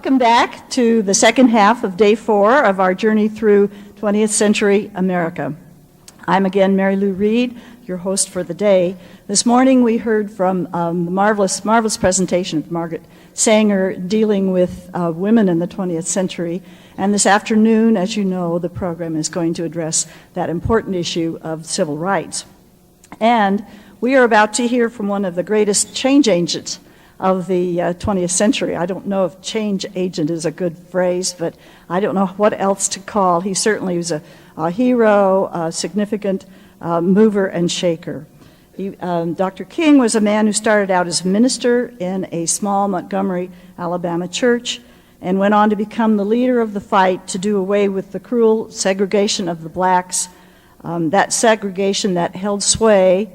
Welcome back to the second half of Day 4 of our journey through 20th century America. I'm again Mary Lou Reed, your host for the day. This morning we heard from the marvelous presentation of Margaret Sanger dealing with women in the 20th century. And this afternoon, as you know, the program is going to address that important issue of civil rights. And we are about to hear from one of the greatest change agents of the 20th century. I don't know if change agent is a good phrase, but I don't know what else to call. He certainly was a hero, a significant mover and shaker. Dr. King was a man who started out as minister in a small Montgomery, Alabama church and went on to become the leader of the fight to do away with the cruel segregation of the blacks, that segregation that held sway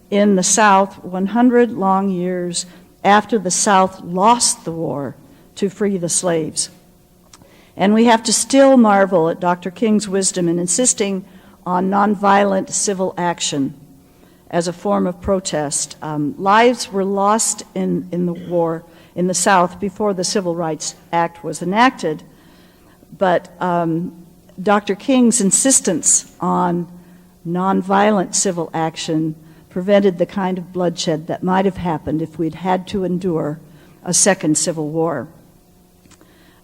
in the South 100 long years after the South lost the war to free the slaves. And we have to still marvel at Dr. King's wisdom in insisting on nonviolent civil action as a form of protest. Lives were lost in the war in the South before the Civil Rights Act was enacted, but Dr. King's insistence on nonviolent civil action prevented the kind of bloodshed that might have happened if we'd had to endure a second civil war.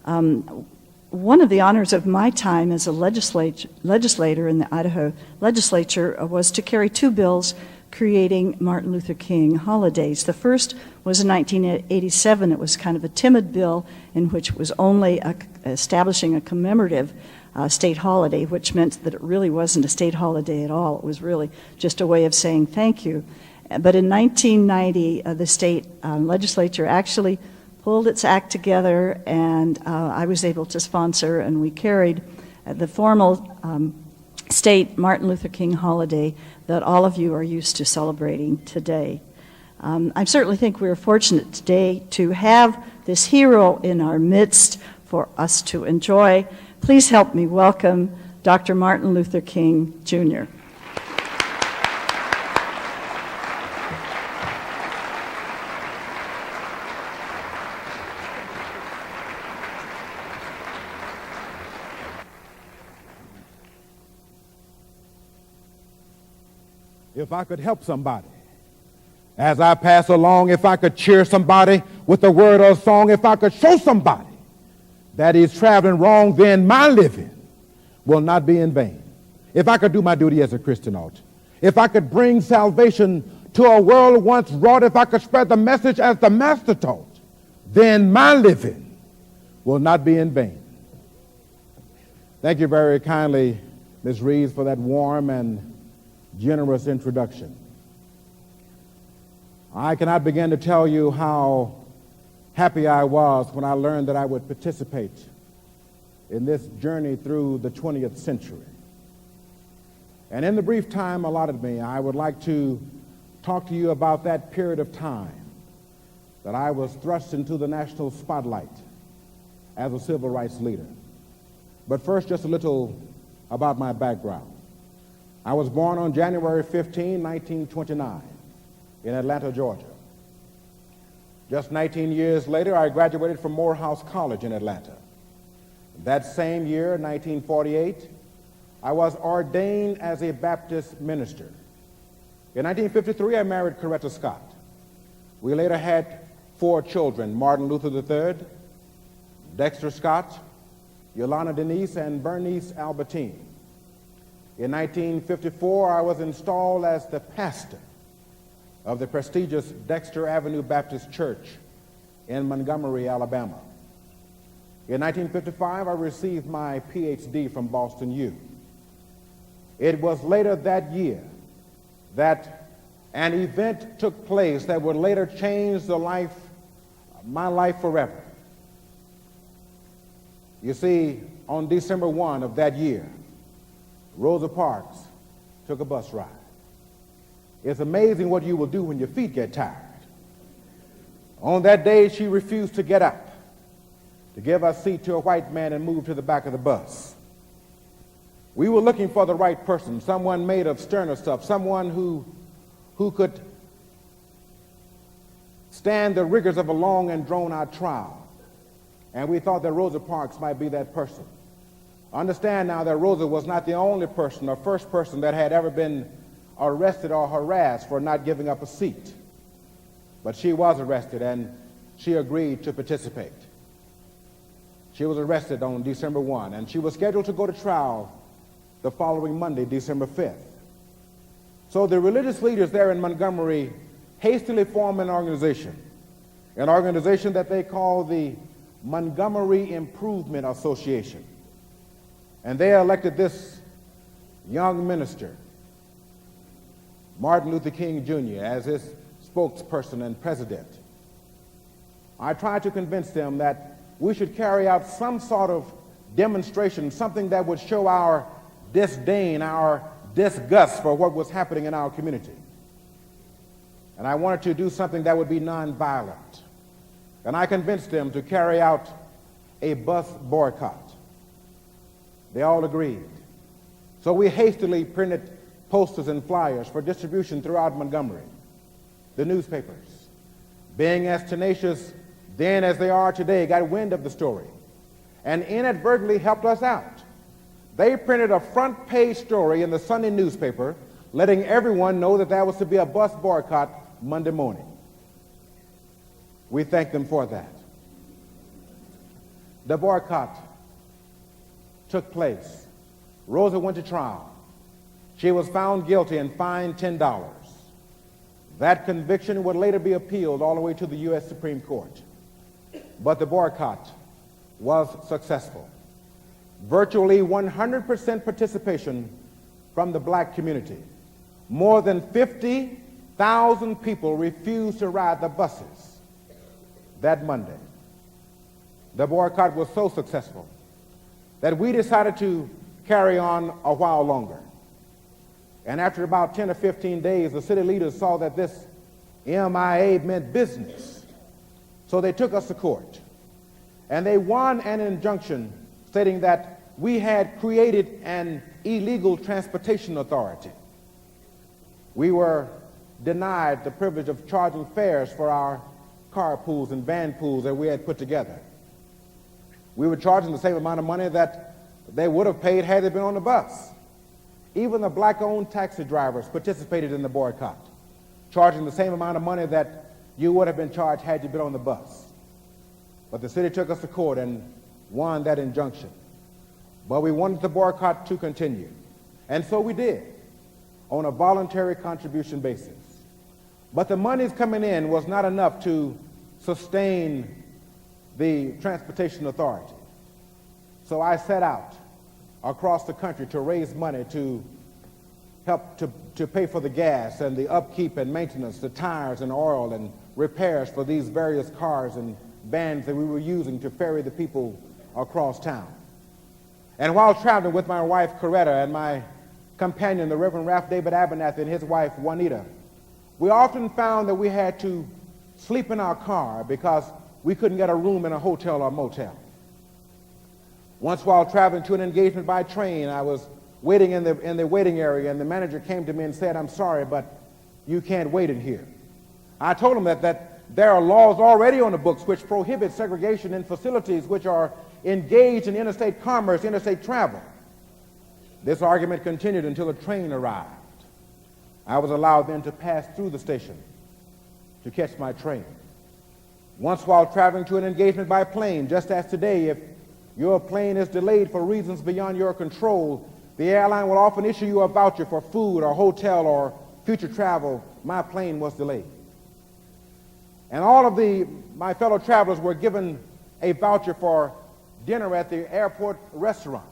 One of the honors of my time as a legislator in the Idaho legislature was to carry two bills creating Martin Luther King holidays. The first was in 1987. It was kind of a timid bill in which it was only establishing a commemorative state holiday, which meant that it really wasn't a state holiday at all. It was really just a way of saying thank you. But in 1990, the state legislature actually pulled its act together, and I was able to sponsor, and we carried the formal state Martin Luther King holiday that all of you are used to celebrating today. I certainly think we're fortunate today to have this hero in our midst for us to enjoy. Please help me welcome Dr. Martin Luther King, Jr. If I could help somebody as I pass along, if I could cheer somebody with a word or a song, if I could show somebody that is traveling wrong, then my living will not be in vain. If I could do my duty as a Christian ought, if I could bring salvation to a world once wrought, if I could spread the message as the Master taught, then my living will not be in vain. Thank you very kindly, Ms. Reeves, for that warm and generous introduction. I cannot begin to tell you how happy I was when I learned that I would participate in this journey through the 20th century. And in the brief time allotted me, I would like to talk to you about that period of time that I was thrust into the national spotlight as a civil rights leader. But first, just a little about my background. I was born on January 15, 1929, in Atlanta, Georgia. Just 19 years later, I graduated from Morehouse College in Atlanta. That same year, 1948, I was ordained as a Baptist minister. In 1953, I married Coretta Scott. We later had 4 children: Martin Luther III, Dexter Scott, Yolanda Denise, and Bernice Albertine. In 1954, I was installed as the pastor of the prestigious Dexter Avenue Baptist Church in Montgomery, Alabama. In 1955, I received my PhD from Boston U. It was later that year that an event took place that would later change my life forever. You see, on December 1 of that year, Rosa Parks took a bus ride. It's amazing what you will do when your feet get tired. On that day, she refused to get up to give her seat to a white man and move to the back of the bus. We were looking for the right person, someone made of sterner stuff, someone who could stand the rigors of a long and drawn-out trial. And we thought that Rosa Parks might be that person. Understand now that Rosa was not the only person or first person that had ever been arrested or harassed for not giving up a seat. But she was arrested, and she agreed to participate. She was arrested on December 1, and she was scheduled to go to trial the following Monday, December 5th. So the religious leaders there in Montgomery hastily formed an organization that they call the Montgomery Improvement Association. And they elected this young minister, Martin Luther King Jr., as his spokesperson and president. I tried to convince them that we should carry out some sort of demonstration, something that would show our disdain, our disgust for what was happening in our community. And I wanted to do something that would be nonviolent. And I convinced them to carry out a bus boycott. They all agreed. So we hastily printed posters and flyers for distribution throughout Montgomery. The newspapers, being as tenacious then as they are today, got wind of the story and inadvertently helped us out. They printed a front page story in the Sunday newspaper letting everyone know that there was to be a bus boycott Monday morning. We thank them for that. The boycott took place. Rosa went to trial. She was found guilty and fined $10. That conviction would later be appealed all the way to the U.S. Supreme Court. But the boycott was successful. Virtually 100% participation from the black community. More than 50,000 people refused to ride the buses that Monday. The boycott was so successful that we decided to carry on a while longer. And after about 10 or 15 days, the city leaders saw that this MIA meant business. So they took us to court. And they won an injunction stating that we had created an illegal transportation authority. We were denied the privilege of charging fares for our car pools and van pools that we had put together. We were charging the same amount of money that they would have paid had they been on the bus. Even the black-owned taxi drivers participated in the boycott, charging the same amount of money that you would have been charged had you been on the bus. But the city took us to court and won that injunction. But we wanted the boycott to continue. And so we did, on a voluntary contribution basis. But the monies coming in was not enough to sustain the transportation authority. So I set out across the country to raise money to help to pay for the gas and the upkeep and maintenance, the tires and oil and repairs for these various cars and vans that we were using to ferry the people across town. And while traveling with my wife Coretta and my companion, the Reverend Ralph David Abernathy, and his wife Juanita, we often found that we had to sleep in our car because we couldn't get a room in a hotel or motel. Once while traveling to an engagement by train, I was waiting in the waiting area, and the manager came to me and said, "I'm sorry, but you can't wait in here." I told him that there are laws already on the books which prohibit segregation in facilities which are engaged in interstate commerce, interstate travel. This argument continued until a train arrived. I was allowed then to pass through the station to catch my train. Once while traveling to an engagement by plane, just as today, if your plane is delayed for reasons beyond your control, the airline will often issue you a voucher for food or hotel or future travel. My plane was delayed. And all of my fellow travelers were given a voucher for dinner at the airport restaurant.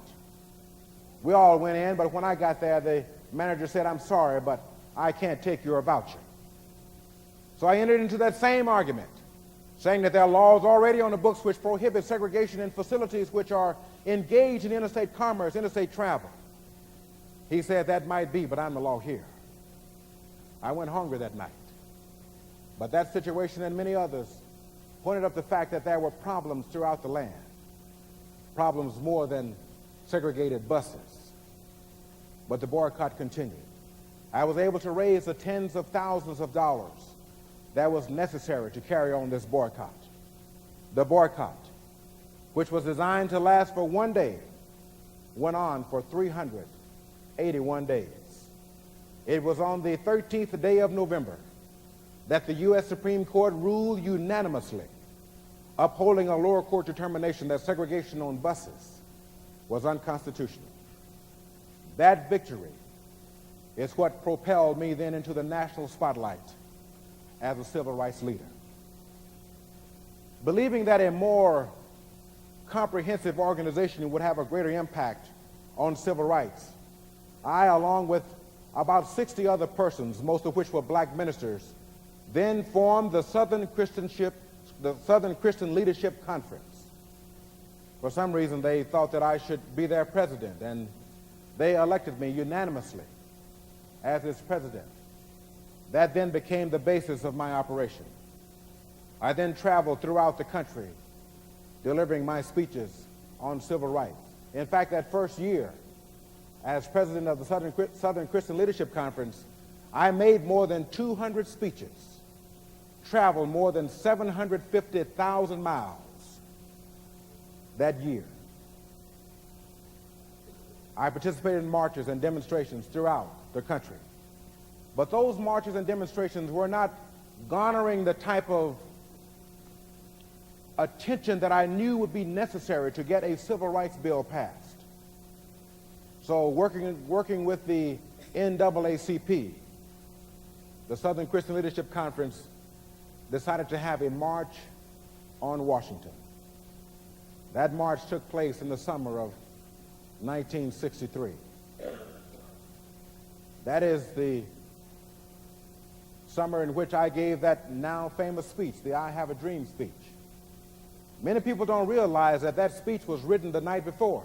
We all went in, but when I got there, the manager said, "I'm sorry, but I can't take your voucher." So I entered into that same argument, saying that there are laws already on the books which prohibit segregation in facilities which are engaged in interstate commerce, interstate travel. He said, "That might be, but I'm the law here." I went hungry that night. But that situation and many others pointed up the fact that there were problems throughout the land, problems more than segregated buses. But the boycott continued. I was able to raise the tens of thousands of dollars that was necessary to carry on this boycott. The boycott which was designed to last for one day, went on for 381 days. It was on the 13th day of November that the U.S. Supreme Court ruled unanimously, upholding a lower court determination that segregation on buses was unconstitutional. That victory is what propelled me then into the national spotlight as a civil rights leader. Believing that a more comprehensive organization would have a greater impact on civil rights, I, along with about 60 other persons, most of which were black ministers, then formed the Southern Christian Leadership Conference. For some reason, they thought that I should be their president, and they elected me unanimously as its president. That then became the basis of my operation. I then traveled throughout the country delivering my speeches on civil rights. In fact, that first year, as president of the Southern Christian Leadership Conference, I made more than 200 speeches, traveled more than 750,000 miles that year. I participated in marches and demonstrations throughout the country. But those marches and demonstrations were not garnering the type of attention that I knew would be necessary to get a civil rights bill passed. So working with the NAACP, the Southern Christian Leadership Conference decided to have a march on Washington. That march took place in the summer of 1963. That is the summer in which I gave that now famous speech, the I Have a Dream speech. Many people don't realize that that speech was written the night before.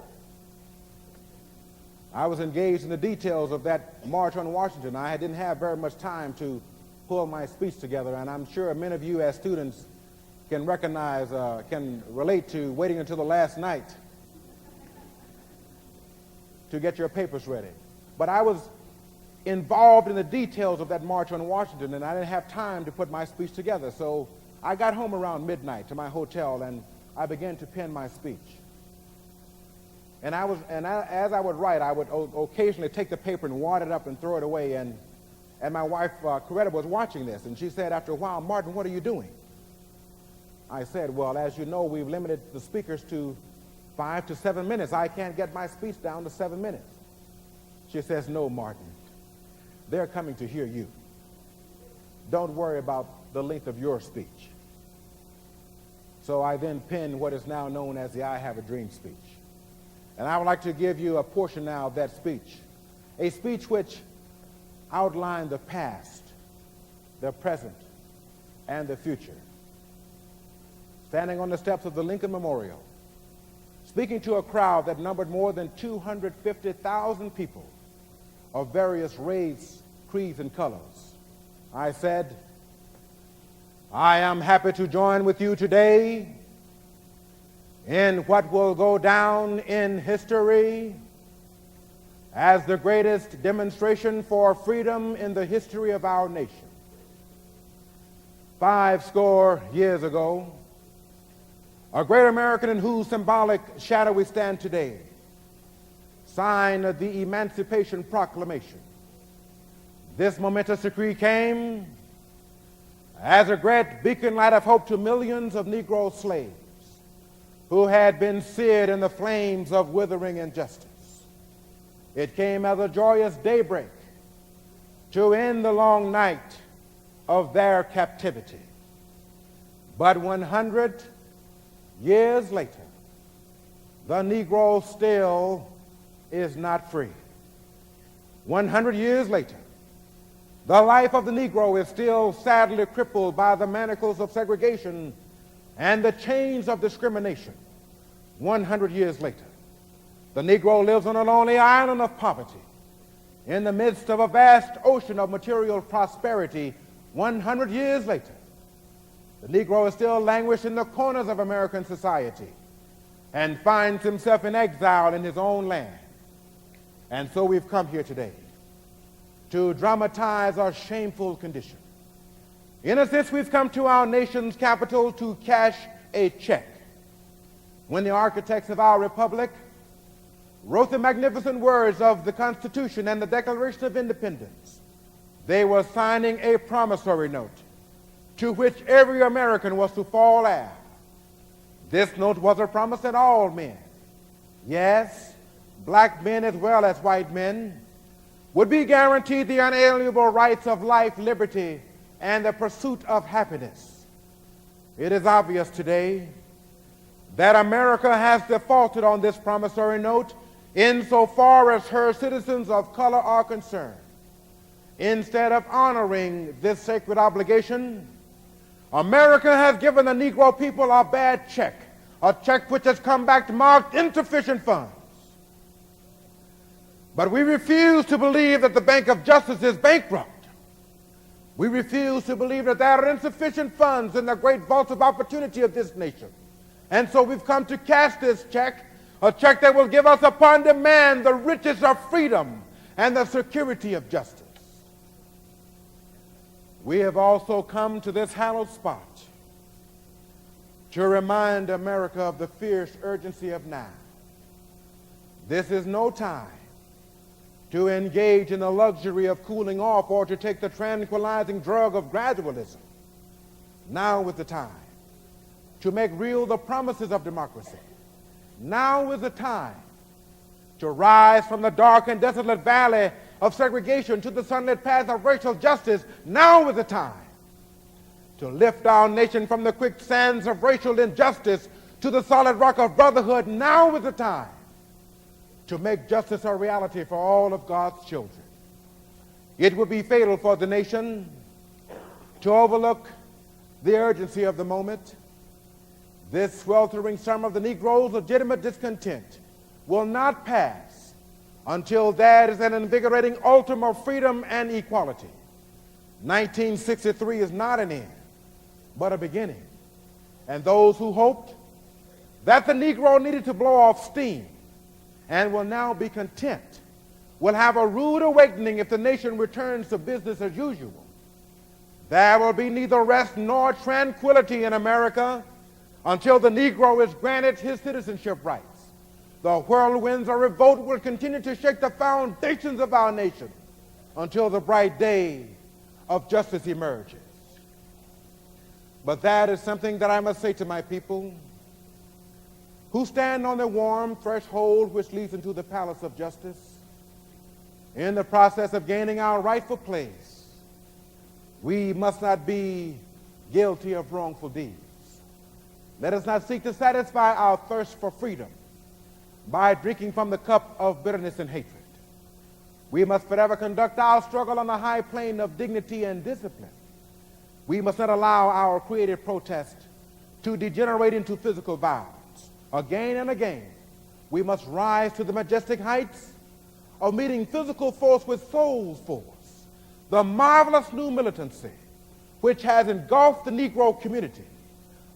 I was engaged in the details of that march on Washington. I didn't have very much time to pull my speech together, and I'm sure many of you as students can recognize, can relate to waiting until the last night to get your papers ready. But I was involved in the details of that march on Washington, and I didn't have time to put my speech together. So I got home around midnight to my hotel, and I began to pen my speech. And as I would write, I would occasionally take the paper and wad it up and throw it away. And my wife, Coretta, was watching this, and she said after a while, "Martin, what are you doing?" I said, "Well, as you know, we've limited the speakers to 5 to 7 minutes. I can't get my speech down to 7 minutes." She says, "No, Martin, they're coming to hear you. Don't worry about the length of your speech." So I then penned what is now known as the I Have a Dream speech. And I would like to give you a portion now of that speech, a speech which outlined the past, the present, and the future. Standing on the steps of the Lincoln Memorial, speaking to a crowd that numbered more than 250,000 people of various race, creeds, and colors, I said, "I am happy to join with you today in what will go down in history as the greatest demonstration for freedom in the history of our nation. 50 years ago, a great American in whose symbolic shadow we stand today signed the Emancipation Proclamation. This momentous decree came as a great beacon light of hope to millions of Negro slaves who had been seared in the flames of withering injustice. It came as a joyous daybreak to end the long night of their captivity. But 100 years later, the Negro still is not free. 100 years later, the life of the Negro is still sadly crippled by the manacles of segregation and the chains of discrimination. 100 years later, the Negro lives on a lonely island of poverty in the midst of a vast ocean of material prosperity. 100 years later, the Negro is still languished in the corners of American society and finds himself in exile in his own land. And so we've come here today to dramatize our shameful condition. In a sense, we've come to our nation's capital to cash a check when the architects of our republic wrote the magnificent words of the Constitution and the Declaration of Independence, they were signing a promissory note to which every American was to fall heir. This note was a promise that all men, yes, black men as well as white men, would be guaranteed the unalienable rights of life, liberty, and the pursuit of happiness. It is obvious today that America has defaulted on this promissory note insofar as her citizens of color are concerned. Instead of honoring this sacred obligation, America has given the Negro people a bad check, a check which has come back marked insufficient funds. But we refuse to believe that the Bank of Justice is bankrupt. We refuse to believe that there are insufficient funds in the great vaults of opportunity of this nation. And so we've come to cash this check, a check that will give us upon demand the riches of freedom and the security of justice. We have also come to this hallowed spot to remind America of the fierce urgency of now. This is no time to engage in the luxury of cooling off or to take the tranquilizing drug of gradualism. Now is the time to make real the promises of democracy. Now is the time to rise from the dark and desolate valley of segregation to the sunlit path of racial justice. Now is the time to lift our nation from the quicksands of racial injustice to the solid rock of brotherhood. Now is the time to make justice a reality for all of God's children. It would be fatal for the nation to overlook the urgency of the moment. This sweltering summer of the Negro's legitimate discontent will not pass until there is an invigorating ultim of freedom and equality. 1963 is not an end, but a beginning. And those who hoped that the Negro needed to blow off steam and will now be content will have a rude awakening if the nation returns to business as usual. There will be neither rest nor tranquility in America until the Negro is granted his citizenship rights. The whirlwinds of revolt will continue to shake the foundations of our nation until the bright day of justice emerges. But that is something that I must say to my people who stand on the warm threshold which leads into the palace of justice. In the process of gaining our rightful place, we must not be guilty of wrongful deeds. Let us not seek to satisfy our thirst for freedom by drinking from the cup of bitterness and hatred. We must forever conduct our struggle on the high plane of dignity and discipline. We must not allow our creative protest to degenerate into physical violence. Again and again, we must rise to the majestic heights of meeting physical force with soul force. The marvelous new militancy which has engulfed the Negro community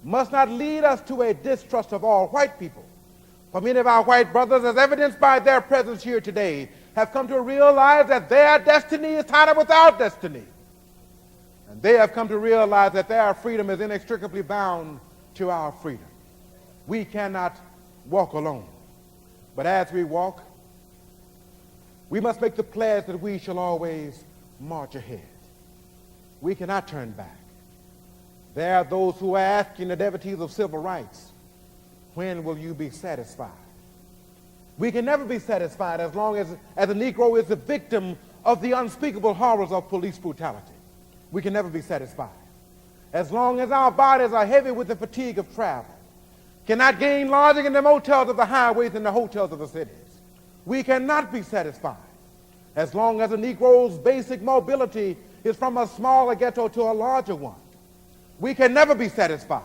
must not lead us to a distrust of all white people. For many of our white brothers, as evidenced by their presence here today, have come to realize that their destiny is tied up with our destiny. And they have come to realize that their freedom is inextricably bound to our freedom. We cannot walk alone. But as we walk, we must make the pledge that we shall always march ahead. We cannot turn back. There are those who are asking the devotees of civil rights, when will you be satisfied? We can never be satisfied as long as a Negro is the victim of the unspeakable horrors of police brutality. We can never be satisfied. As long as our bodies are heavy with the fatigue of travel, cannot gain lodging in the motels of the highways and the hotels of the cities. We cannot be satisfied. As long as a Negro's basic mobility is from a smaller ghetto to a larger one. We can never be satisfied.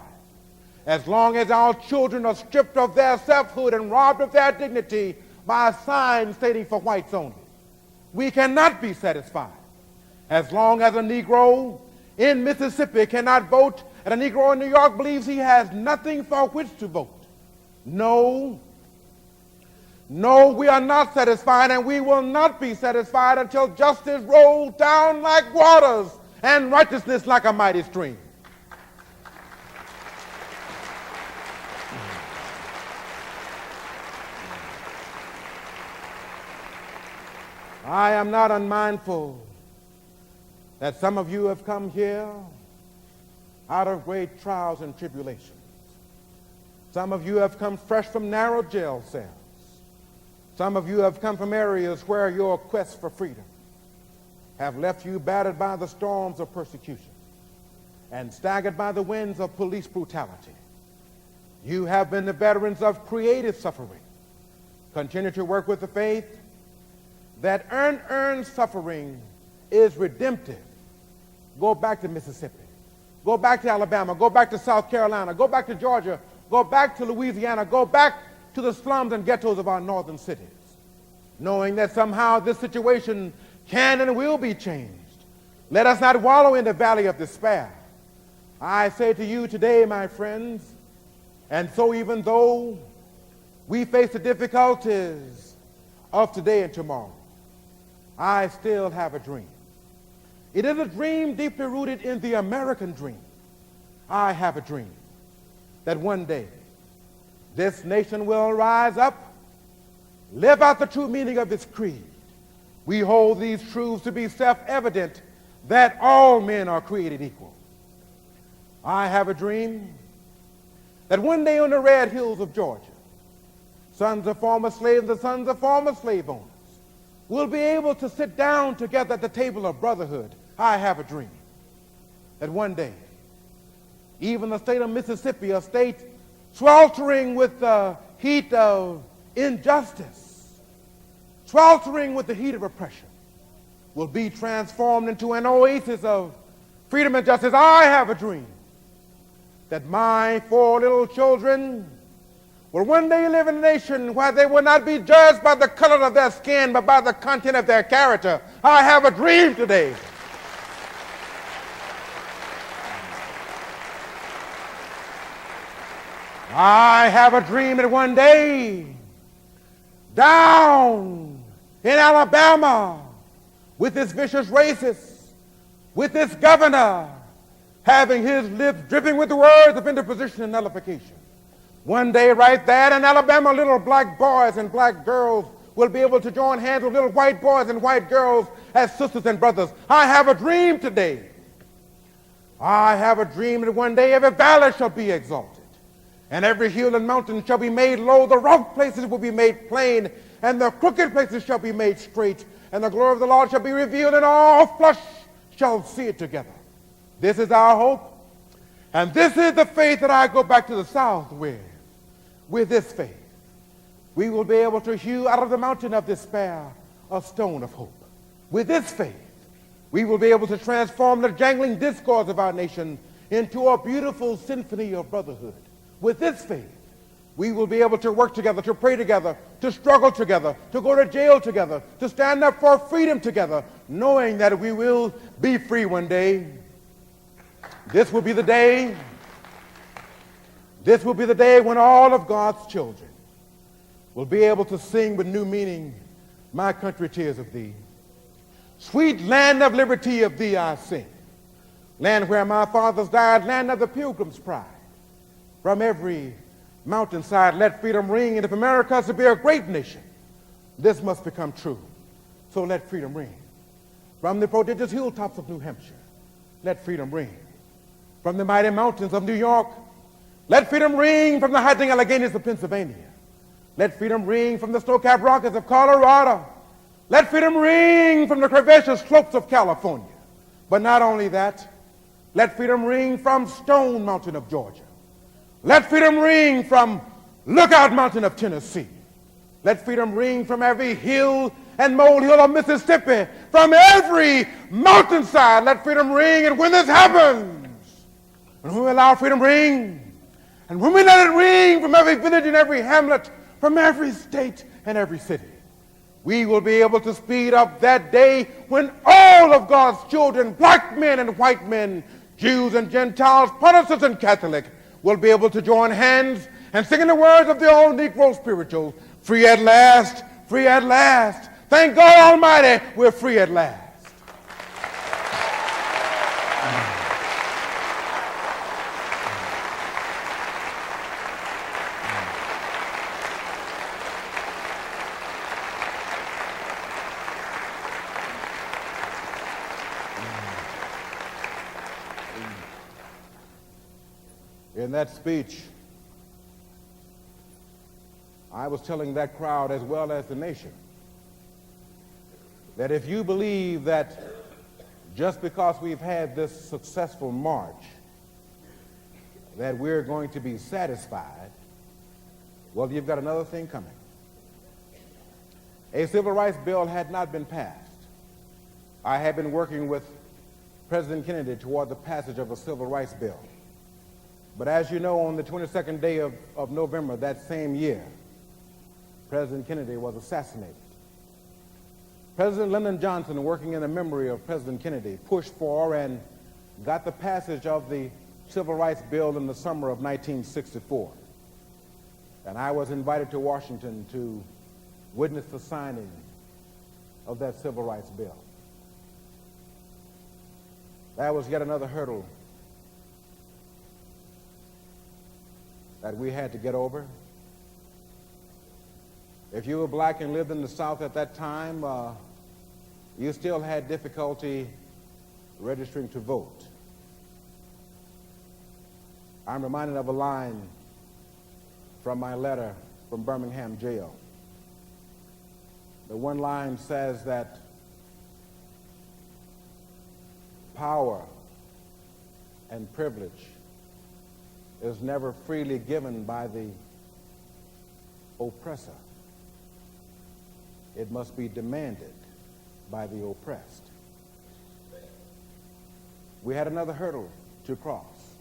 As long as our children are stripped of their selfhood and robbed of their dignity by a sign stating for whites only. We cannot be satisfied. As long as a Negro in Mississippi cannot vote and a Negro in New York believes he has nothing for which to vote. No, we are not satisfied, and we will not be satisfied until justice rolls down like waters and righteousness like a mighty stream. I am not unmindful that some of you have come here out of great trials and tribulations. Some of you have come fresh from narrow jail cells. Some of you have come from areas where your quest for freedom have left you battered by the storms of persecution and staggered by the winds of police brutality. You have been the veterans of creative suffering. Continue to work with the faith that unearned suffering is redemptive. Go back to Mississippi. Go back to Alabama. Go back to South Carolina. Go back to Georgia. Go back to Louisiana. Go back to the slums and ghettos of our northern cities, knowing that somehow this situation can and will be changed. Let us not wallow in the valley of despair. I say to you today, my friends, and so even though we face the difficulties of today and tomorrow, I still have a dream. It is a dream deeply rooted in the American dream. I have a dream that one day this nation will rise up, live out the true meaning of its creed. We hold these truths to be self-evident that all men are created equal. I have a dream that one day on the red hills of Georgia, sons of former slaves and sons of former slave owners will be able to sit down together at the table of brotherhood. I have a dream that one day, even the state of Mississippi, a state sweltering with the heat of injustice, sweltering with the heat of oppression, will be transformed into an oasis of freedom and justice. I have a dream that my 4 little children will one day live in a nation where they will not be judged by the color of their skin, but by the content of their character. I have a dream today. I have a dream that one day, down in Alabama, with this vicious racist, with this governor having his lips dripping with the words of interposition and nullification, one day right there in Alabama, little black boys and black girls will be able to join hands with little white boys and white girls as sisters and brothers. I have a dream today. I have a dream that one day every valley shall be exalted, and every hill and mountain shall be made low. The rough places will be made plain, and the crooked places shall be made straight, and the glory of the Lord shall be revealed, and all flesh shall see it together. This is our hope, and this is the faith that I go back to the South with. With this faith, we will be able to hew out of the mountain of despair a stone of hope. With this faith, we will be able to transform the jangling discords of our nation into a beautiful symphony of brotherhood. With this faith, we will be able to work together, to pray together, to struggle together, to go to jail together, to stand up for freedom together, knowing that we will be free one day. This will be the day. This will be the day when all of God's children will be able to sing with new meaning, "My country, tears of thee. Sweet land of liberty, of thee I sing. Land where my fathers died, land of the pilgrim's pride. From every mountainside let freedom ring, and if America is to be a great nation, this must become true. So let freedom ring. From the prodigious hilltops of New Hampshire, let freedom ring. From the mighty mountains of New York, let freedom ring. From the hiking Alleghenies of Pennsylvania, let freedom ring. From the snow-capped Rockies of Colorado, let freedom ring. From the curvaceous slopes of California. But not only that, let freedom ring from Stone Mountain of Georgia. Let freedom ring from Lookout Mountain of Tennessee. Let freedom ring from every hill and molehill of Mississippi. From every mountainside, let freedom ring. And when this happens, when we allow freedom ring, and when we let it ring from every village and every hamlet, from every state and every city, we will be able to speed up that day when all of God's children, black men and white men, Jews and Gentiles, Protestants and Catholics, will be able to join hands and sing in the words of the old Negro spiritual, "Free at last, free at last. Thank God Almighty, we're free at last." In that speech, I was telling that crowd as well as the nation that if you believe that just because we've had this successful march that we're going to be satisfied, well, you've got another thing coming. A civil rights bill had not been passed. I had been working with President Kennedy toward the passage of a civil rights bill. But as you know, on the 22nd day of November that same year, President Kennedy was assassinated. President Lyndon Johnson, working in the memory of President Kennedy, pushed for and got the passage of the civil rights bill in the summer of 1964. And I was invited to Washington to witness the signing of that civil rights bill. That was yet another hurdle that we had to get over. If you were black and lived in the South at that time, you still had difficulty registering to vote. I'm reminded of a line from my letter from Birmingham jail. The one line says that power and privilege is never freely given by the oppressor. It must be demanded by the oppressed. We had another hurdle to cross.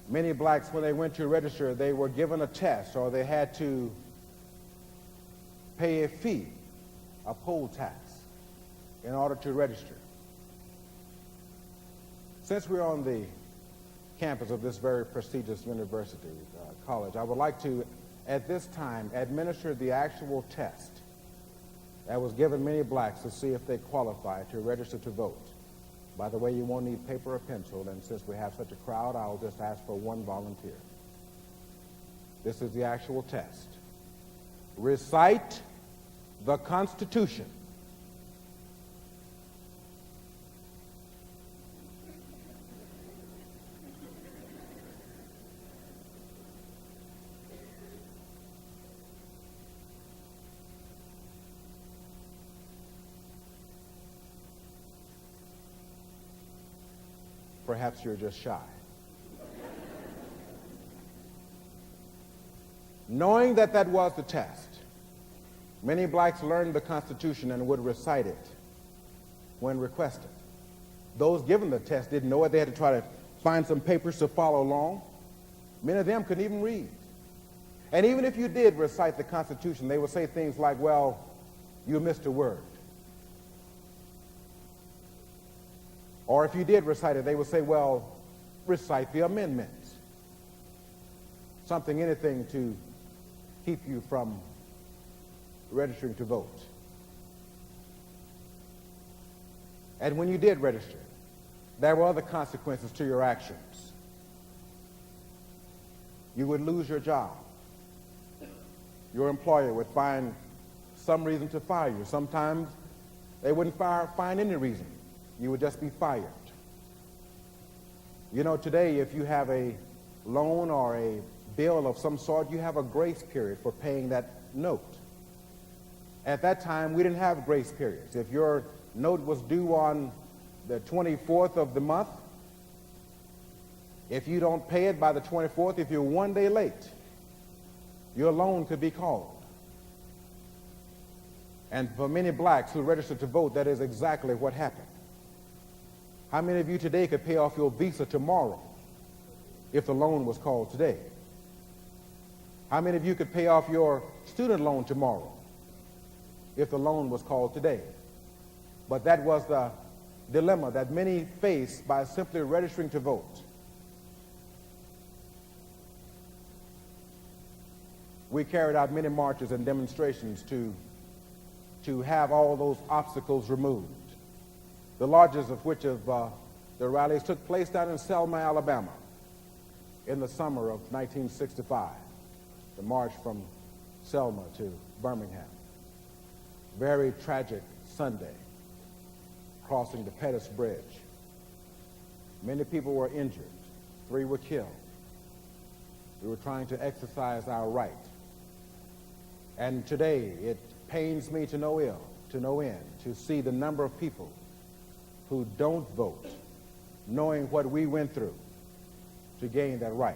Many blacks, when they went to register, they were given a test or they had to pay a fee, a poll tax, in order to register. Since we're on the campus of this very prestigious university, college, I would like to, at this time, administer the actual test that was given many blacks to see if they qualify to register to vote. By the way, you won't need paper or pencil, and since we have such a crowd, I'll just ask for one volunteer. This is the actual test. Recite the Constitution. Perhaps you're just shy. Knowing that that was the test, many blacks learned the Constitution and would recite it when requested. Those given the test didn't know it. They had to try to find some papers to follow along. Many of them couldn't even read. And even if you did recite the Constitution, they would say things like, well, you missed a word. Or if you did recite it, they would say, well, recite the amendments. Something, anything to keep you from registering to vote. And when you did register, there were other consequences to your actions. You would lose your job. Your employer would find some reason to fire you. Sometimes they wouldn't find any reason. You would just be fired. You know, today, if you have a loan or a bill of some sort, you have a grace period for paying that note. At that time, we didn't have grace periods. If your note was due on the 24th of the month, if you don't pay it by the 24th, if you're one day late, your loan could be called. And for many blacks who registered to vote, that is exactly what happened. How many of you today could pay off your visa tomorrow if the loan was called today? How many of you could pay off your student loan tomorrow if the loan was called today? But that was the dilemma that many faced by simply registering to vote. We carried out many marches and demonstrations to have all those obstacles removed. The largest of which of the rallies took place down in Selma, Alabama in the summer of 1965. The march from Selma to Birmingham. Very tragic Sunday, crossing the Pettus Bridge. Many people were injured. 3 were killed. We were trying to exercise our right. And today, it pains me to no end, to see the number of people who don't vote, knowing what we went through to gain that right.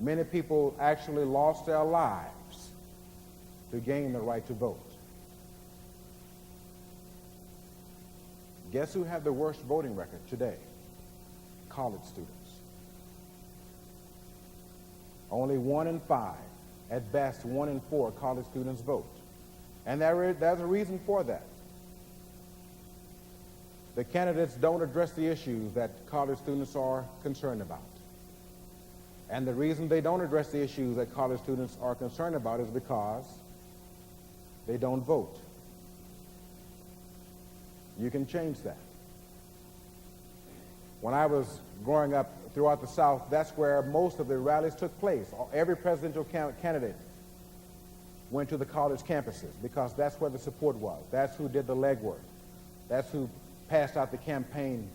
Many people actually lost their lives to gain the right to vote. Guess who had the worst voting record today? College students. Only 1 in 5, at best 1 in 4 college students vote. And there's a reason for that. The candidates don't address the issues that college students are concerned about. And the reason they don't address the issues that college students are concerned about is because they don't vote. You can change that. When I was growing up throughout the South, that's where most of the rallies took place. Every presidential candidate went to the college campuses because that's where the support was. That's who did the legwork. That's who passed out the campaign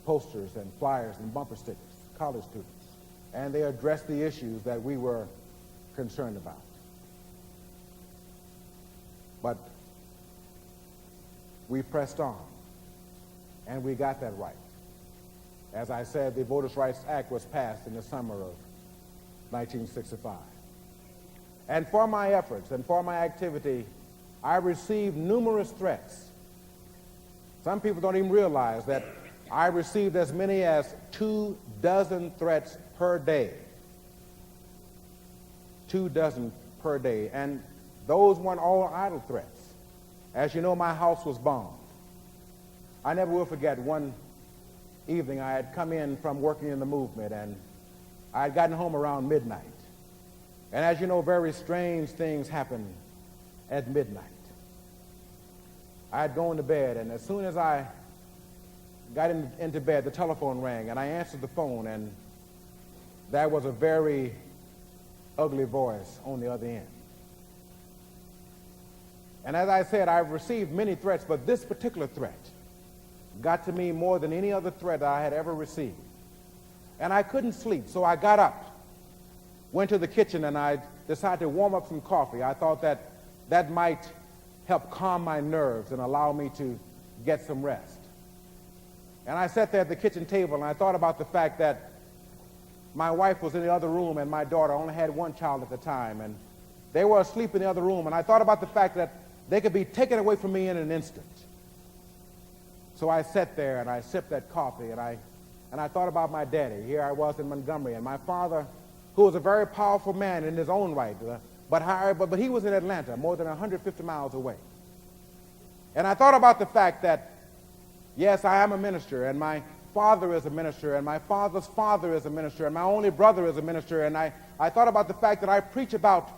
posters and flyers and bumper stickers, college students. And they addressed the issues that we were concerned about. But we pressed on, and we got that right. As I said, the Voters' Rights Act was passed in the summer of 1965. And for my efforts and for my activity, I received numerous threats. Some people don't even realize that I received as many as 24 threats per day. 24 per day. And those weren't all idle threats. As you know, my house was bombed. I never will forget one evening I had come in from working in the movement, and I had gotten home around midnight. And as you know, very strange things happen at midnight. I had gone to bed, and as soon as I got into bed, the telephone rang, and I answered the phone, and there was a very ugly voice on the other end. And as I said, I've received many threats, but this particular threat got to me more than any other threat I had ever received. And I couldn't sleep, so I got up, went to the kitchen, and I decided to warm up some coffee. I thought that might help calm my nerves and allow me to get some rest. And I sat there at the kitchen table, and I thought about the fact that my wife was in the other room, and my daughter only had one child at the time, and they were asleep in the other room. And I thought about the fact that they could be taken away from me in an instant. So I sat there and I sipped that coffee, and I thought about my daddy. Here I was in Montgomery, and my father, who was a very powerful man in his own right, but he was in Atlanta, more than 150 miles away. And I thought about the fact that, yes, I am a minister, and my father is a minister, and my father's father is a minister, and my only brother is a minister, and I thought about the fact that I preach about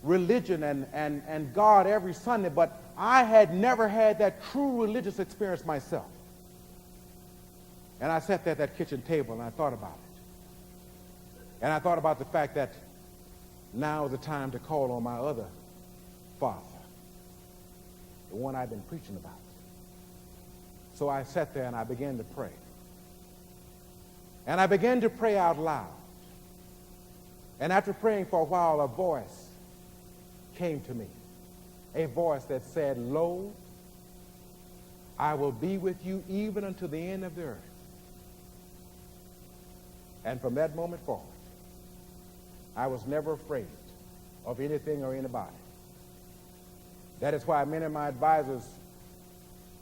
religion and God every Sunday, but I had never had that true religious experience myself. And I sat there at that kitchen table, and I thought about it. And I thought about the fact that now is the time to call on my other father, the one I've been preaching about. So I sat there and I began to pray. And I began to pray out loud. And after praying for a while, a voice came to me. A voice that said, "Lo, I will be with you even unto the end of the earth." And from that moment forward, I was never afraid of anything or anybody. That is why many of my advisors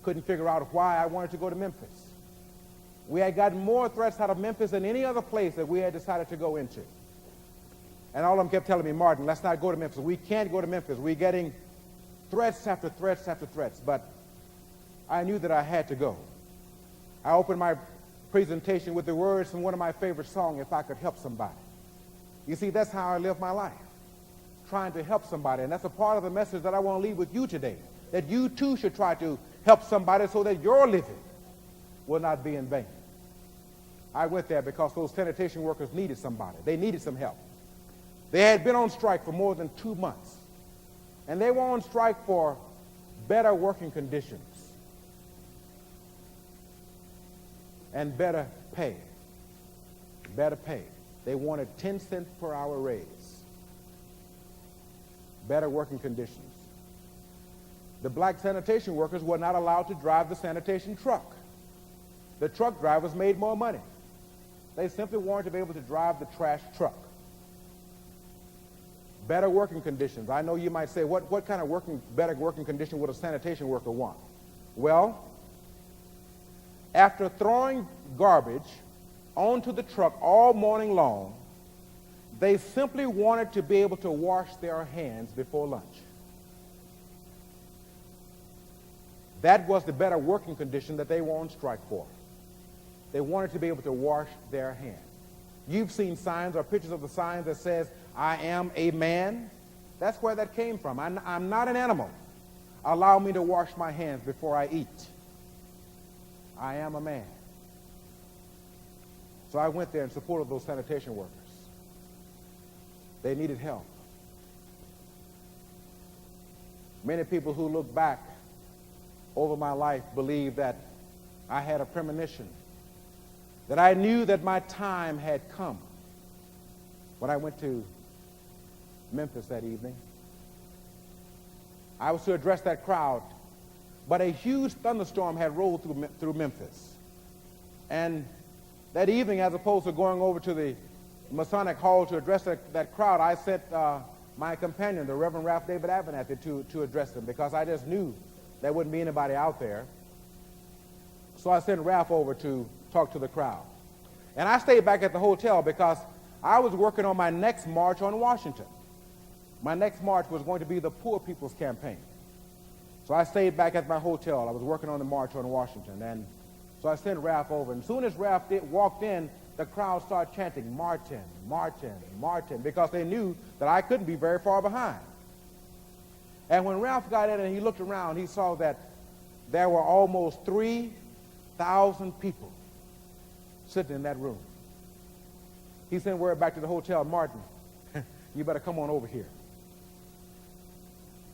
couldn't figure out why I wanted to go to Memphis. We had gotten more threats out of Memphis than any other place that we had decided to go into. And all of them kept telling me, "Martin, let's not go to Memphis. We can't go to Memphis. We're getting threats after threats after threats." But I knew that I had to go. I opened my presentation with the words from one of my favorite songs, "If I Could Help Somebody." You see, that's how I live my life, trying to help somebody. And that's a part of the message that I want to leave with you today, that you too should try to help somebody so that your living will not be in vain. I went there because those sanitation workers needed somebody. They needed some help. They had been on strike for more than 2 months. And they were on strike for better working conditions and better pay. better pay. They wanted 10 cents per hour raise, better working conditions. The black sanitation workers were not allowed to drive the sanitation truck. The truck drivers made more money. They simply wanted to be able to drive the trash truck. Better working conditions. I know you might say, what kind of better working condition would a sanitation worker want? Well, after throwing garbage onto the truck all morning long, they simply wanted to be able to wash their hands before lunch. That was the better working condition that they were on strike for. They wanted to be able to wash their hands. You've seen signs or pictures of the signs that says, "I am a man." That's where that came from. I'm not an animal. Allow me to wash my hands before I eat. I am a man. So I went there in support of those sanitation workers. They needed help. Many people who look back over my life believe that I had a premonition, that I knew that my time had come when I went to Memphis that evening. I was to address that crowd, but a huge thunderstorm had rolled through Memphis. And that evening, as opposed to going over to the Masonic Hall to address that crowd, I sent my companion, the Reverend Ralph David Abernathy, to address them, because I just knew there wouldn't be anybody out there. So I sent Ralph over to talk to the crowd. And I stayed back at the hotel because I was working on my next march on Washington. My next march was going to be the Poor People's Campaign. So I stayed back at my hotel. I was working on the march on Washington. And so I sent Ralph over. And as soon as Ralph walked in, the crowd started chanting, "Martin, Martin, Martin," because they knew that I couldn't be very far behind. And when Ralph got in and he looked around, he saw that there were almost 3,000 people sitting in that room. He sent word back to the hotel, "Martin, you better come on over here."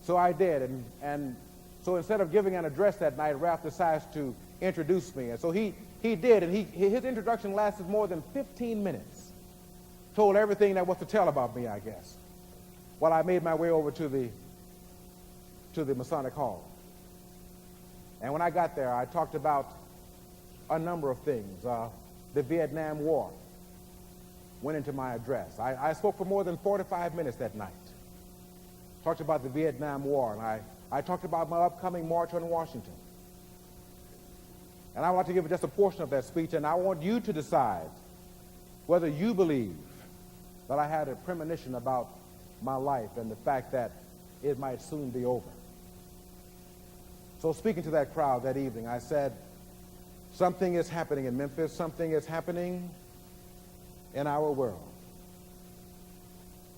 So I did, and so instead of giving an address that night, Ralph decides to introduce me. And so he did, and his introduction lasted more than 15 minutes. Told everything that was to tell about me, I guess, while I made my way over to the Masonic Hall. And when I got there, I talked about a number of things. The Vietnam War went into my address. I spoke for more than 45 minutes that night. Talked about the Vietnam War, and I talked about my upcoming march on Washington. And I want to give just a portion of that speech, and I want you to decide whether you believe that I had a premonition about my life and the fact that it might soon be over. So speaking to that crowd that evening, I said, something is happening in Memphis, something is happening in our world.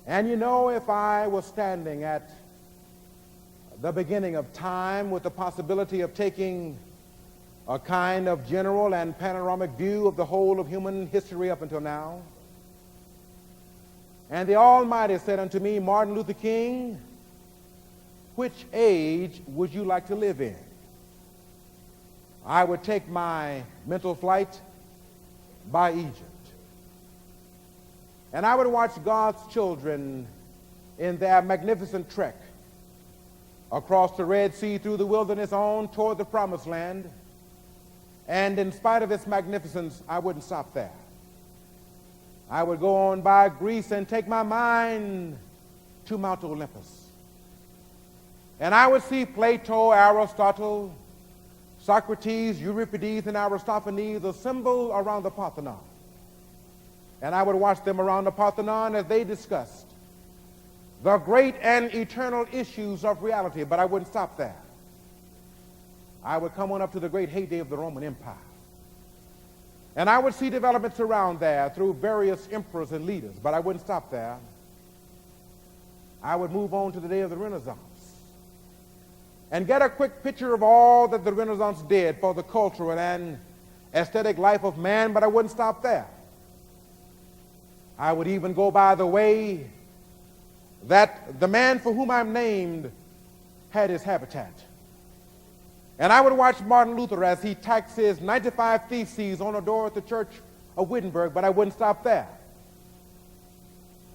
And you know, if I was standing at the beginning of time with the possibility of taking a kind of general and panoramic view of the whole of human history up until now, and the Almighty said unto me, "Martin Luther King, which age would you like to live in?" I would take my mental flight by Egypt. And I would watch God's children in their magnificent trek across the Red Sea, through the wilderness, on toward the Promised Land. And in spite of its magnificence, I wouldn't stop there. I would go on by Greece and take my mind to Mount Olympus. And I would see Plato, Aristotle, Socrates, Euripides, and Aristophanes assembled around the Parthenon. And I would watch them around the Parthenon as they discussed the great and eternal issues of reality, but I wouldn't stop there. I would come on up to the great heyday of the Roman Empire. And I would see developments around there through various emperors and leaders, but I wouldn't stop there. I would move on to the day of the Renaissance and get a quick picture of all that the Renaissance did for the cultural and aesthetic life of man, but I wouldn't stop there. I would even go by the way that the man for whom I'm named had his habitat. And I would watch Martin Luther as he tacks his 95 Theses on a door at the Church of Wittenberg, but I wouldn't stop there.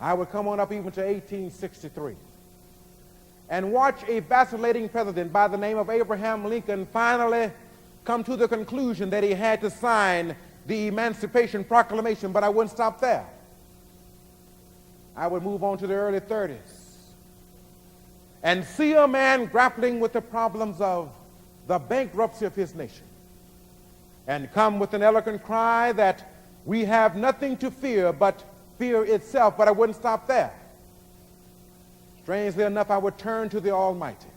I would come on up even to 1863 and watch a vacillating president by the name of Abraham Lincoln finally come to the conclusion that he had to sign the Emancipation Proclamation, but I wouldn't stop there. I would move on to the early 30s and see a man grappling with the problems of the bankruptcy of his nation and come with an eloquent cry that we have nothing to fear but fear itself, but I wouldn't stop there. Strangely enough, I would turn to the Almighty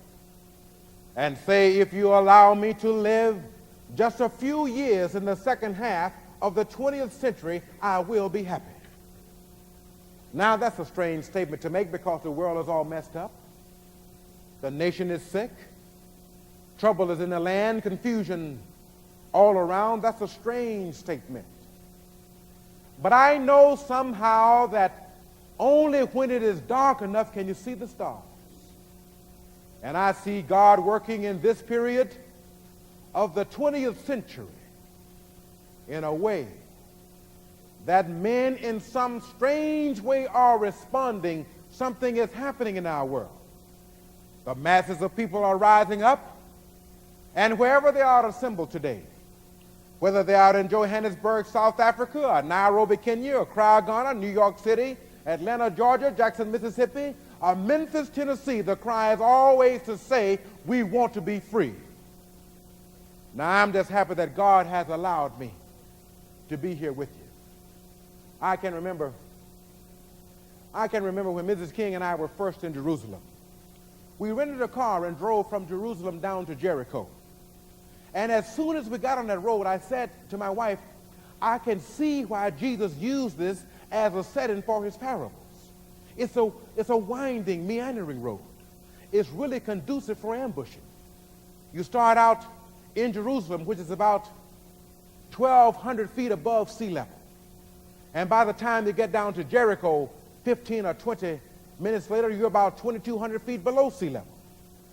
and say, if you allow me to live just a few years in the second half of the 20th century, I will be happy. Now, that's a strange statement to make because the world is all messed up. The nation is sick. Trouble is in the land, confusion all around. That's a strange statement. But I know somehow that only when it is dark enough can you see the stars. And I see God working in this period of the 20th century in a way that men in some strange way are responding. Something is happening in our world. The masses of people are rising up, and wherever they are assembled today, whether they are in Johannesburg, South Africa, or Nairobi, Kenya, or Accra, Ghana, New York City, Atlanta, Georgia, Jackson, Mississippi, or Memphis, Tennessee, the cry is always to say, we want to be free. Now, I'm just happy that God has allowed me to be here with you. I can remember when Mrs. King and I were first in Jerusalem. We rented a car and drove from Jerusalem down to Jericho. And as soon as we got on that road, I said to my wife, I can see why Jesus used this as a setting for his parables. It's a winding, meandering road. It's really conducive for ambushing. You start out in Jerusalem, which is about 1,200 feet above sea level. And by the time you get down to Jericho, 15 or 20 minutes later, you're about 2,200 feet below sea level.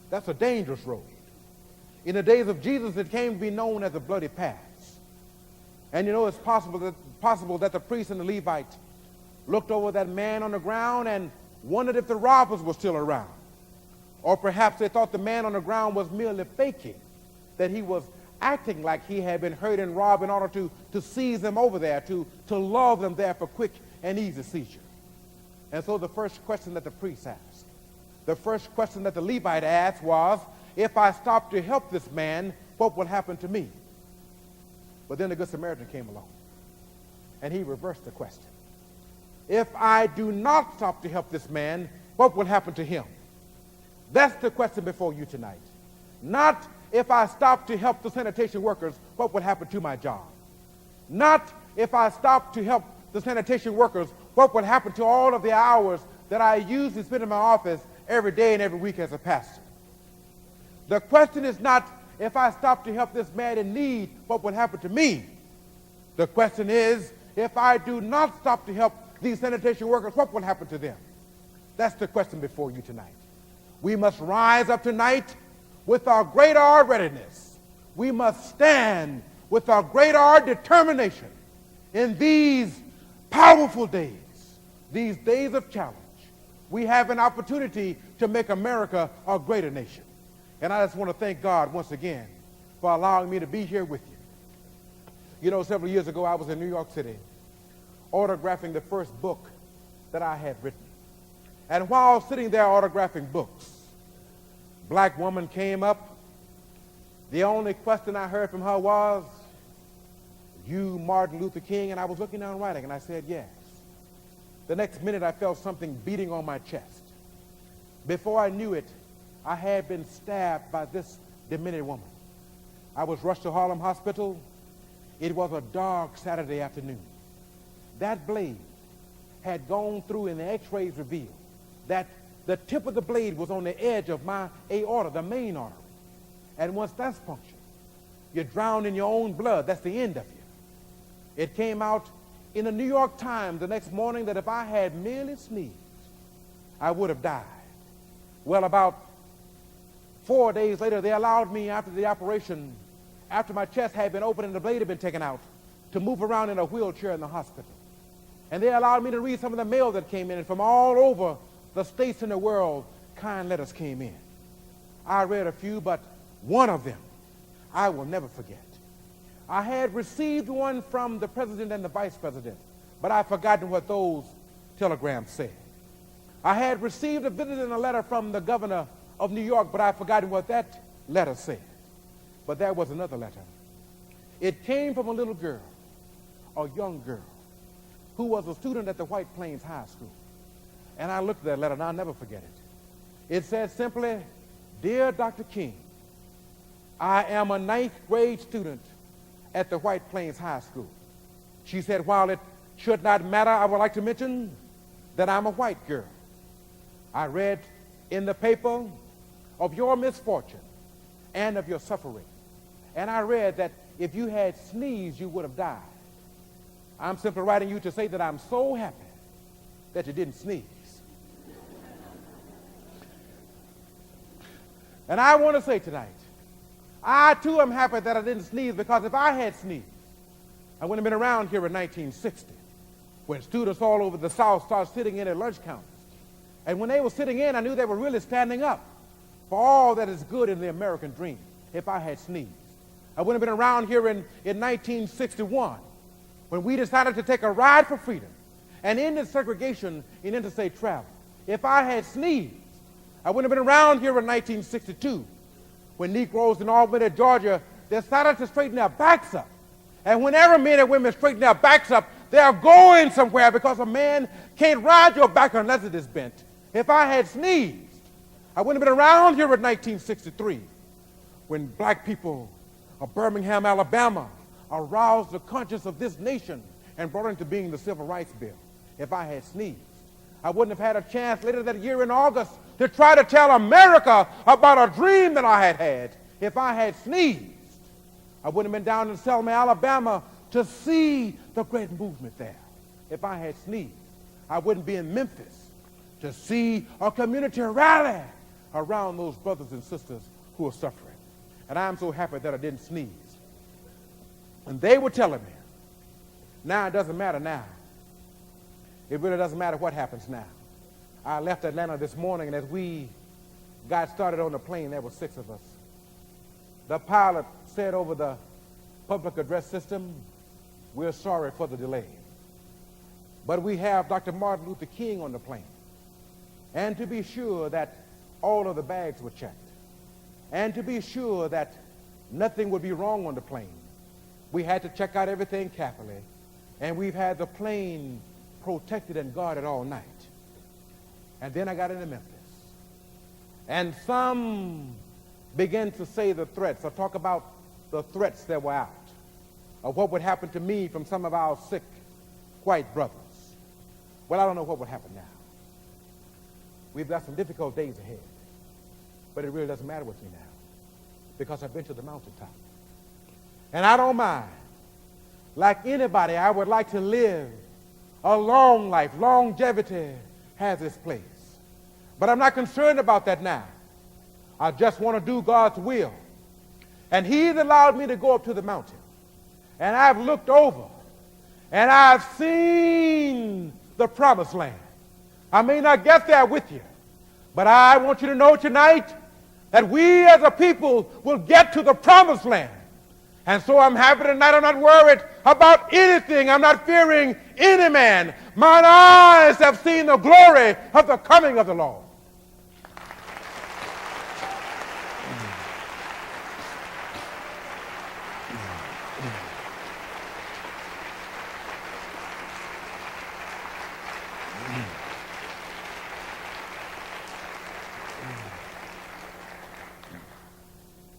That's a dangerous road. In the days of Jesus, it came to be known as the bloody paths. And you know, it's possible that the priest and the Levite looked over that man on the ground and wondered if the robbers were still around. Or perhaps they thought the man on the ground was merely faking, that he was acting like he had been hurt and robbed in order to seize them over there, to lull them there for quick and easy seizure. And so the first question that the priest asked, the first question that the Levite asked was, if I stop to help this man, what will happen to me? But then the Good Samaritan came along, and he reversed the question. If I do not stop to help this man, what will happen to him? That's the question before you tonight. Not if I stop to help the sanitation workers, what will happen to my job? Not if I stop to help the sanitation workers, what will happen to all of the hours that I usually spend in my office every day and every week as a pastor? The question is not if I stop to help this man in need, what will happen to me? The question is, if I do not stop to help these sanitation workers, what will happen to them? That's the question before you tonight. We must rise up tonight with our great R readiness. We must stand with our great R determination in these powerful days, these days of challenge. We have an opportunity to make America a greater nation. And I just want to thank God once again for allowing me to be here with you. You know, several years ago, I was in New York City autographing the first book that I had written. And while sitting there autographing books, a black woman came up. The only question I heard from her was, "You Martin Luther King?" And I was looking down writing, and I said, "Yes." The next minute, I felt something beating on my chest. Before I knew it, I had been stabbed by this demented woman. I was rushed to Harlem Hospital. It was a dark Saturday afternoon. That blade had gone through, and the x-rays revealed that the tip of the blade was on the edge of my aorta, the main artery. And once that's punctured, you're drowned in your own blood. That's the end of you. It came out in the New York Times the next morning that if I had merely sneezed, I would have died. Well, about 4 days later, they allowed me, after the operation, after my chest had been opened and the blade had been taken out, to move around in a wheelchair in the hospital. And they allowed me to read some of the mail that came in, and from all over the states in the world, kind letters came in. I read a few, but one of them I will never forget. I had received one from the president and the vice president, but I've forgotten what those telegrams said. I had received a visit and a letter from the governor of New York, but I've forgotten what that letter said. But there was another letter. It came from a little girl, a young girl, who was a student at the White Plains High School. And I looked at that letter, and I'll never forget it. It said simply, "Dear Dr. King, I am a 9th grade student at the White Plains High School." She said, "While it should not matter, I would like to mention that I'm a white girl. I read in the paper of your misfortune and of your suffering. And I read that if you had sneezed, you would have died. I'm simply writing you to say that I'm so happy that you didn't sneeze." And I want to say tonight, I too am happy that I didn't sneeze, because if I had sneezed, I wouldn't have been around here in 1960, when students all over the South started sitting in at lunch counters. And when they were sitting in, I knew they were really standing up for all that is good in the American dream. If I had sneezed, I wouldn't have been around here in 1961, when we decided to take a ride for freedom and ended segregation in interstate travel. If I had sneezed, I wouldn't have been around here in 1962, when Negroes in Albany, Georgia, decided to straighten their backs up. And whenever men and women straighten their backs up, they are going somewhere, because a man can't ride your back unless it is bent. If I had sneezed, I wouldn't have been around here in 1963, when black people of Birmingham, Alabama, aroused the conscience of this nation and brought into being the Civil Rights Bill. If I had sneezed, I wouldn't have had a chance later that year in August to try to tell America about a dream that I had had. If I had sneezed, I wouldn't have been down in Selma, Alabama, to see the great movement there. If I had sneezed, I wouldn't be in Memphis to see a community rally around those brothers and sisters who are suffering. And I'm so happy that I didn't sneeze. And they were telling me, now it doesn't matter now. It really doesn't matter what happens now. I left Atlanta this morning, and as we got started on the plane, there were 6 of us. The pilot said over the public address system, "We're sorry for the delay, but we have Dr. Martin Luther King on the plane. And to be sure that all of the bags were checked, and to be sure that nothing would be wrong on the plane, we had to check out everything carefully, and we've had the plane protected and guarded all night." And then I got into Memphis, and some began to say the threats, or talk about the threats that were out, of what would happen to me from some of our sick white brothers. Well, I don't know what would happen now. We've got some difficult days ahead, but it really doesn't matter with me now, because I've been to the mountaintop. And I don't mind. Like anybody, I would like to live a long life. Longevity has its place. But I'm not concerned about that now. I just want to do God's will. And He's allowed me to go up to the mountain. And I've looked over, and I've seen the promised land. I may not get there with you, but I want you to know tonight that we as a people will get to the promised land. And so I'm happy tonight. I'm not worried about anything. I'm not fearing any man. Mine eyes have seen the glory of the coming of the Lord.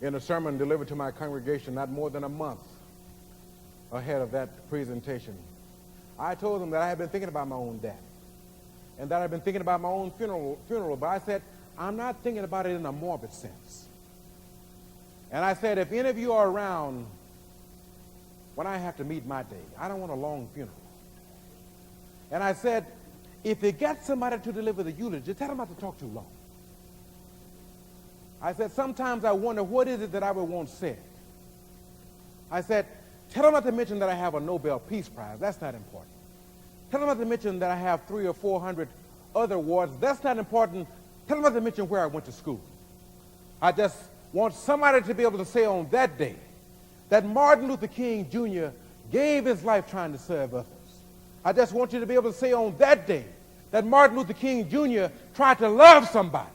In a sermon delivered to my congregation not more than a month ahead of that presentation, I told them that I had been thinking about my own death, and that I'd been thinking about my own funeral, but I said, I'm not thinking about it in a morbid sense. And I said, if any of you are around when I have to meet my day, I don't want a long funeral. And I said, if you get somebody to deliver the eulogy, tell them not to talk too long. I said, sometimes I wonder what is it that I would want said. I said, Tell them not to mention that I have a Nobel Peace Prize. That's not important. Tell them not to mention that I have 300 or 400 other awards. That's not important. Tell them not to mention where I went to school. I just want somebody to be able to say on that day that Martin Luther King Jr. gave his life trying to serve others. I just want you to be able to say on that day that Martin Luther King Jr. tried to love somebody.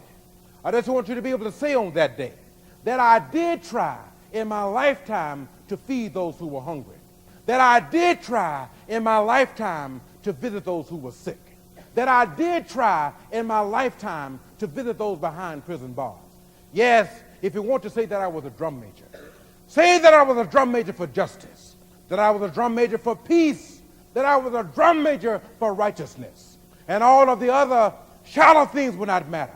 I just want you to be able to say on that day that I did try in my lifetime to feed those who were hungry. That I did try in my lifetime to visit those who were sick. That I did try in my lifetime to visit those behind prison bars. Yes, if you want to say that I was a drum major, say that I was a drum major for justice, that I was a drum major for peace, that I was a drum major for righteousness, and all of the other shallow things will not matter.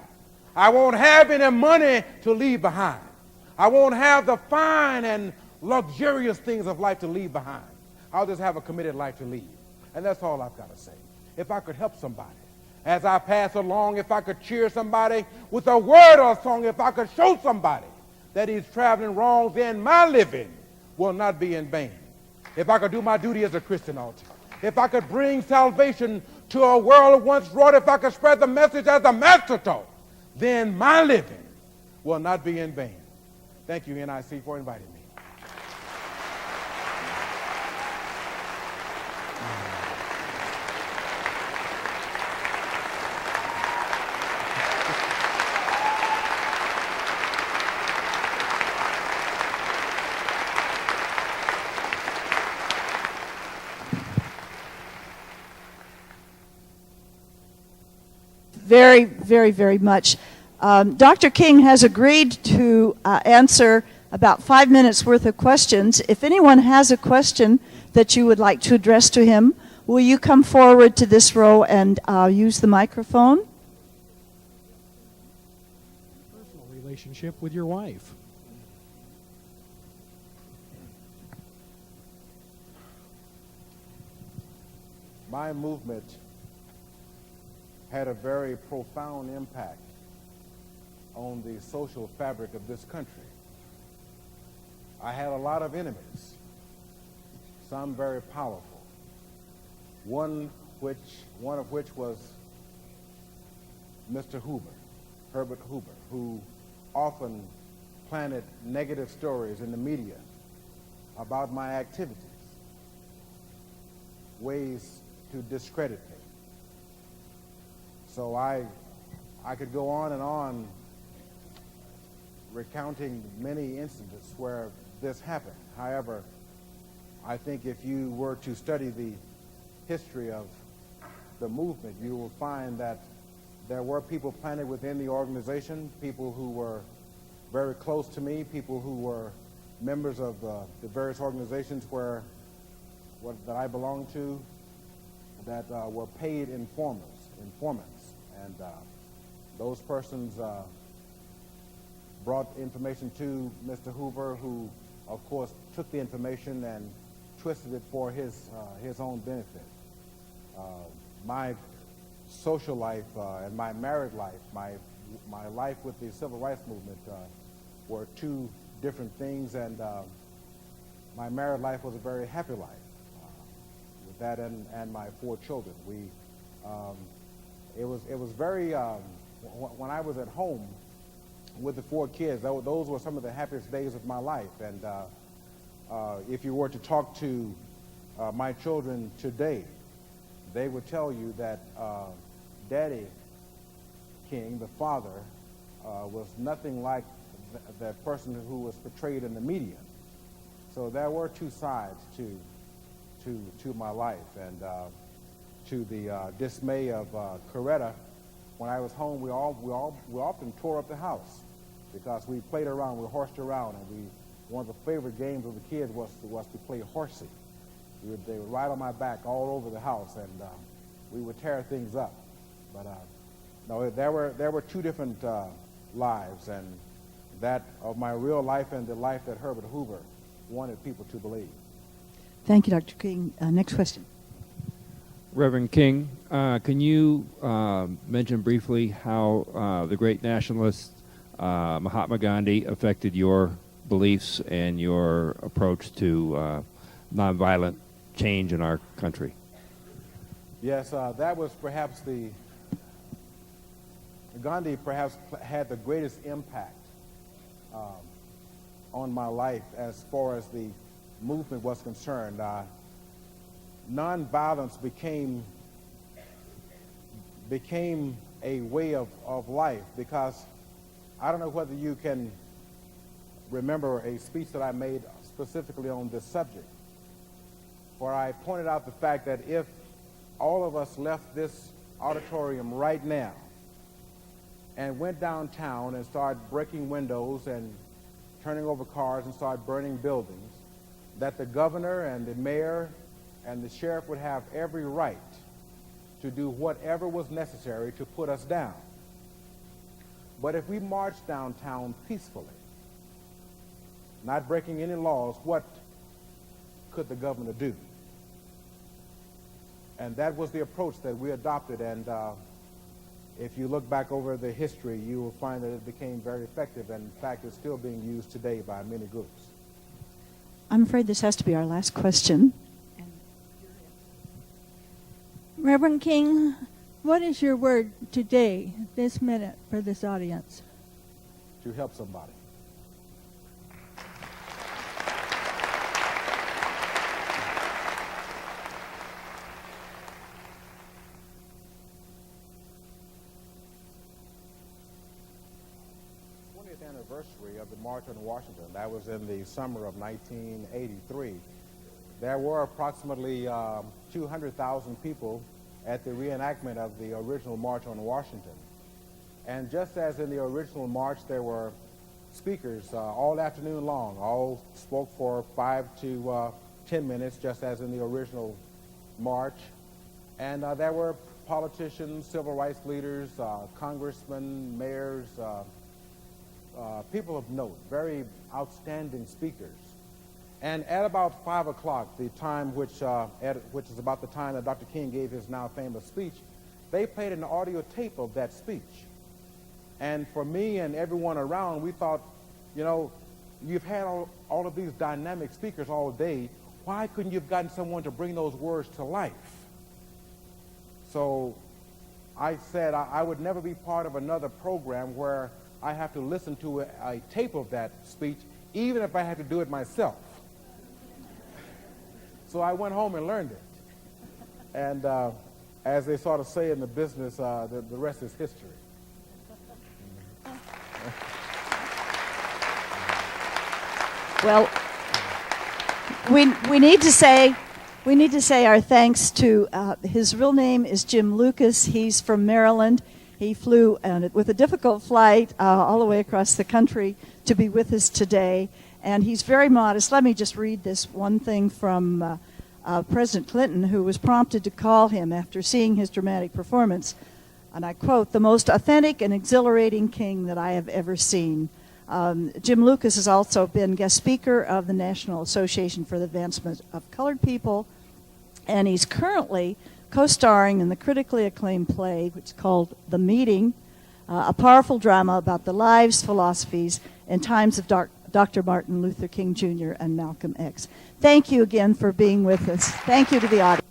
I won't have any money to leave behind. I won't have the fine and luxurious things of life to leave behind. I'll just have a committed life to leave. And that's all I've got to say. If I could help somebody as I pass along, if I could cheer somebody with a word or a song, if I could show somebody that he's traveling wrong, then my living will not be in vain. If I could do my duty as a Christian altar, if I could bring salvation to a world once wrought, if I could spread the message as the Master taught, then my living will not be in vain. Thank you, NIC, for inviting me. Very, very, very much. Dr. King has agreed to answer about 5 minutes worth of questions. If anyone has a question that you would like to address to him, will you come forward to this row and use the microphone? Personal relationship with your wife. My movement had a very profound impact on the social fabric of this country. I had a lot of enemies, some very powerful, one of which was Mr. Hoover, Herbert Hoover, who often planted negative stories in the media about my activities, ways to discredit me. So I could go on and on recounting many instances where this happened. However, I think if you were to study the history of the movement, you will find that there were people planted within the organization, people who were very close to me, people who were members of the various organizations that I belonged to, that were paid informants. And those persons brought information to Mr. Hoover, who, of course, took the information and twisted it for his own benefit. My social life and my married life, my life with the civil rights movement were two different things, and my married life was a very happy life with that and my 4 children. It was very, when I was at home with the 4 kids, those were some of the happiest days of my life. And if you were to talk to my children today, they would tell you that Daddy King, the father, was nothing like the person who was portrayed in the media. So there were 2 sides to my life, and to the dismay of Coretta. When I was home, we often tore up the house because we played around, we horsed around, and one of the favorite games of the kids was to play horsey. They would ride on my back all over the house, and we would tear things up. But no, there were 2 different lives, and that of my real life and the life that Herbert Hoover wanted people to believe. Thank you, Dr. King. Next question. Reverend King, can you mention briefly how the great nationalist Mahatma Gandhi affected your beliefs and your approach to nonviolent change in our country? Yes, that was perhaps Gandhi perhaps had the greatest impact on my life as far as the movement was concerned. Nonviolence became a way of life, because I don't know whether you can remember a speech that I made specifically on this subject, where I pointed out the fact that if all of us left this auditorium right now and went downtown and started breaking windows and turning over cars and started burning buildings, that the governor and the mayor and the sheriff would have every right to do whatever was necessary to put us down. But if we marched downtown peacefully, not breaking any laws, what could the governor do? And that was the approach that we adopted, and if you look back over the history, you will find that it became very effective, and in fact, it's still being used today by many groups. I'm afraid this has to be our last question. Reverend King, what is your word today, this minute, for this audience? To help somebody. Anniversary of the March on Washington. That was in the summer of 1983. There were approximately 200,000 people at the reenactment of the original March on Washington. And just as in the original march, there were speakers all afternoon long, all spoke for 5 to 10 minutes, just as in the original march. And there were politicians, civil rights leaders, congressmen, mayors, people of note, very outstanding speakers. And at about 5 o'clock, the time which is about the time that Dr. King gave his now famous speech, they played an audio tape of that speech. And for me and everyone around, we thought, you know, you've had all of these dynamic speakers all day. Why couldn't you have gotten someone to bring those words to life? So I said I would never be part of another program where I have to listen to a tape of that speech, even if I had to do it myself. So I went home and learned it. And as they sort of say in the business, the rest is history. Well, we need to say our thanks to his real name is Jim Lucas. He's from Maryland. He flew with a difficult flight all the way across the country to be with us today, and he's very modest. Let me just read this one thing from President Clinton, who was prompted to call him after seeing his dramatic performance, and I quote, "the most authentic and exhilarating king that I have ever seen." Jim Lucas has also been guest speaker of the National Association for the Advancement of Colored People, and he's currently co-starring in the critically acclaimed play, which is called The Meeting, a powerful drama about the lives, philosophies, and times of Dr. Martin Luther King Jr. and Malcolm X. Thank you again for being with us. Thank you to the audience.